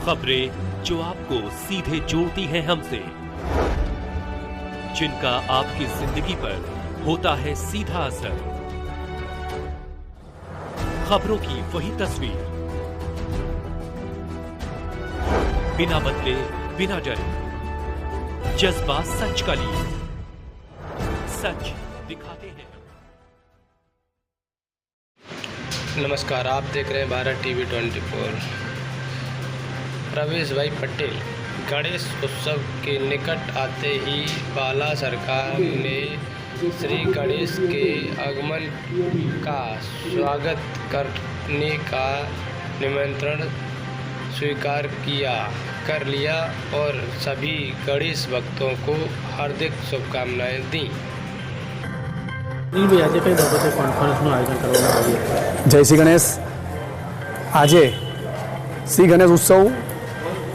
खबरें जो आपको सीधे जोड़ती हैं हमसे, जिनका आपकी जिंदगी पर होता है सीधा असर। खबरों की वही तस्वीर, बिना बदले बिना डरे, जज्बा सच का लिए, सच दिखाते हैं। नमस्कार, आप देख रहे हैं भारत टीवी 24। प्रवेश भाई पटेल। गणेश उत्सव के निकट आते ही बाला सरकार ने श्री गणेश के आगमन का स्वागत करने का निमंत्रण स्वीकार कर लिया और सभी गणेश भक्तों को हार्दिक शुभकामनाएं दी। जय श्री गणेश। आज श्री गणेश उत्सव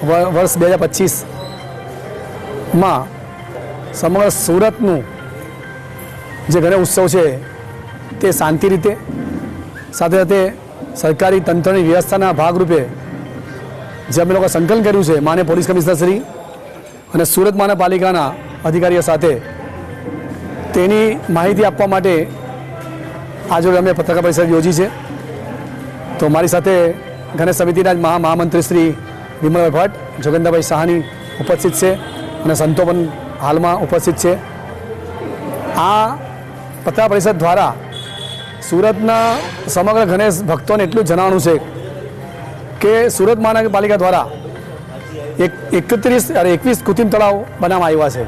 वर्ष 2025 में समग्र सूरतનું જે ગણેશ ઉત્સવ છે તે શાંતિ રીતે સાથે સાથે સરકારી તંત્રની વ્યવસ્થાના ભાગરૂપે જે અમે લોકો સંકલન કર્યું છે માનનીય પોલીસ કમિશનર શ્રી અને સુરત મહાનગરપાલિકાના અધિકારીઓ સાથે તેની માહિતી આપવા માટે આજે અમે પત્રકાર પરિષદ યોજી છે। તો મારી સાથે ગણેશ સમિતિના મહામંત્રી શ્રી વિમલભાઈ ભટ્ટ, જોગેન્દ્રભાઈ સાહાની ઉપસ્થિત છે અને સંતો પણ હાલમાં ઉપસ્થિત છે। આ પત્રકાર પરિષદ દ્વારા સુરતના સમગ્ર ગણેશ ભક્તોને એટલું જણાવવાનું છે કે સુરત મહાનગરપાલિકા દ્વારા 21 કૃત્રિમ તળાવ બનાવવામાં આવ્યા છે,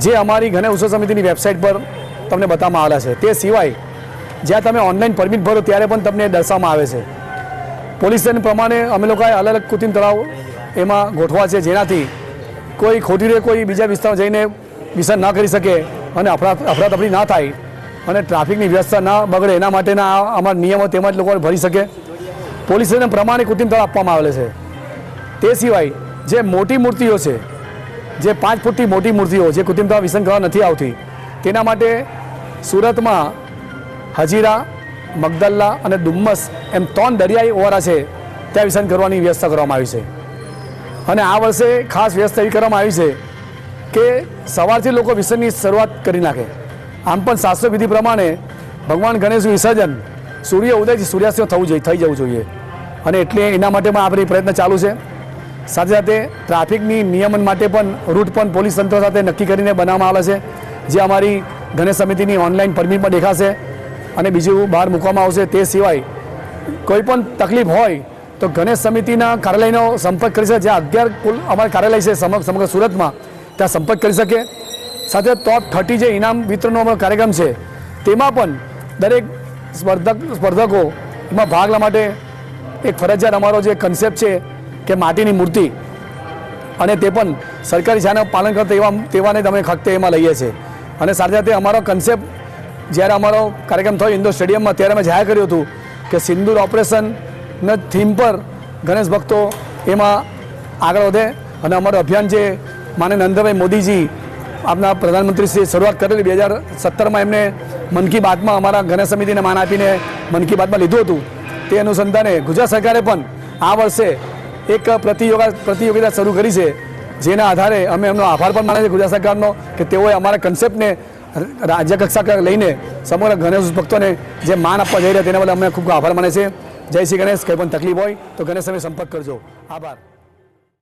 જે અમારી ગણેશ ઉત્સવ સમિતિની વેબસાઇટ પર તમને બતાવવામાં આવેલા છે। તે સિવાય જ્યાં તમે ઓનલાઈન પરમિટ ભરો ત્યારે પણ તમને દર્શાવવામાં આવે છે। પોલીસ સ્ટેશન પ્રમાણે અમે લોકોએ અલગ અલગ કૃત્રિમ તળાવ એમાં ગોઠવા છે, જેનાથી કોઈ ખોટી રીતે કોઈ બીજા વિસ્તારમાં જઈને વિસર્જન ન કરી શકે અને અફરાતફરી ના થાય અને ટ્રાફિકની વ્યવસ્થા ના બગડે, એના માટેના અમારા નિયમો તેમજ લોકો ભરી શકે। પોલીસ સ્ટેશન પ્રમાણે કૃત્રિમ તળાવ આપવામાં આવેલા છે। તે સિવાય જે મોટી મૂર્તિઓ છે, જે 5 ફૂટથી મોટી મૂર્તિઓ જે કૃત્રિમ તળાવ વિસર્જન કરવા નથી આવતી, તેના માટે સુરતમાં હજીરા, મગદલ્લા અને ડુમ્મસ એમ 3 દરિયાઈ ઓવારા છે, ત્યાં વિસર્જન કરવાની વ્યવસ્થા કરવામાં આવી છે। અને આ વર્ષે ખાસ વ્યવસ્થા એવી કરવામાં આવી છે કે સવારથી લોકો વિસર્જનની શરૂઆત કરી નાખે। આમ પણ શાસ્ત્ર વિધિ પ્રમાણે ભગવાન ગણેશનું વિસર્જન સૂર્ય ઉદયથી સૂર્યાસ્ત થઈ જવું જોઈએ અને એટલે એના માટે પણ આપણી પ્રયત્ન ચાલુ છે। સાથે સાથે ટ્રાફિકની નિયમન માટે પણ રૂટ પણ પોલીસ તંત્ર સાથે નક્કી કરીને બનાવવામાં આવે છે, જે અમારી ગણેશ સમિતિની ઓનલાઈન પરમિટમાં દેખાશે અને બીજું બહાર મૂકવામાં આવશે। તે સિવાય કોઈ પણ તકલીફ હોય તો ગણેશ સમિતિના કાર્યાલયનો સંપર્ક કરી શકે, જ્યાં 11 કુલ અમારા કાર્યાલય છે સમગ્ર સુરતમાં, ત્યાં સંપર્ક કરી શકે। સાથે ટોપ 30 જે ઇનામ વિતરણનો અમારો કાર્યક્રમ છે, તેમાં પણ દરેક સ્પર્ધકો એમાં ભાગ લેવા માટે એક ફરજિયાત અમારો જે કન્સેપ્ટ છે કે માટીની મૂર્તિ, અને તે પણ સરકારી શાળાનું પાલન કરતા તેવાને અમે ખતે એમાં લઈએ છીએ। અને સાથે સાથે અમારો કન્સેપ્ટ જ્યારે અમારો કાર્યક્રમ થયો ઇન્ડોર સ્ટેડિયમમાં, ત્યારે અમે જાહેર કર્યું હતું કે સિંદૂર ઓપરેશનના થીમ પર ગણેશ ભક્તો એમાં આગળ વધે અને અમારું અભિયાન જે માનનીય નરેન્દ્રભાઈ મોદીજી આપણા પ્રધાનમંત્રીશ્રીએ શરૂઆત કરેલી 2017માં, એમને મન કી બાતમાં અમારા ગણેશ સમિતિને માન આપીને મન કી બાતમાં લીધું હતું, તે અનુસંધાને ગુજરાત સરકારે પણ આ વર્ષે એક પ્રતિયોગિતા શરૂ કરી છે, જેના આધારે અમે એમનો આભાર પણ માને છે ગુજરાત સરકારનો કે તેઓએ અમારા કન્સેપ્ટને રાજ્ય કક્ષા લઈને સમગ્ર ગણેશ ભક્તોને જે માન આપવા જઈ રહ્યા તેના બદલે અમને ખૂબ આભાર માને છે। જય શ્રી ગણેશ। કંઈ પણ તકલીફ હોય તો ગણેશ તમે સંપર્ક કરજો। આભાર।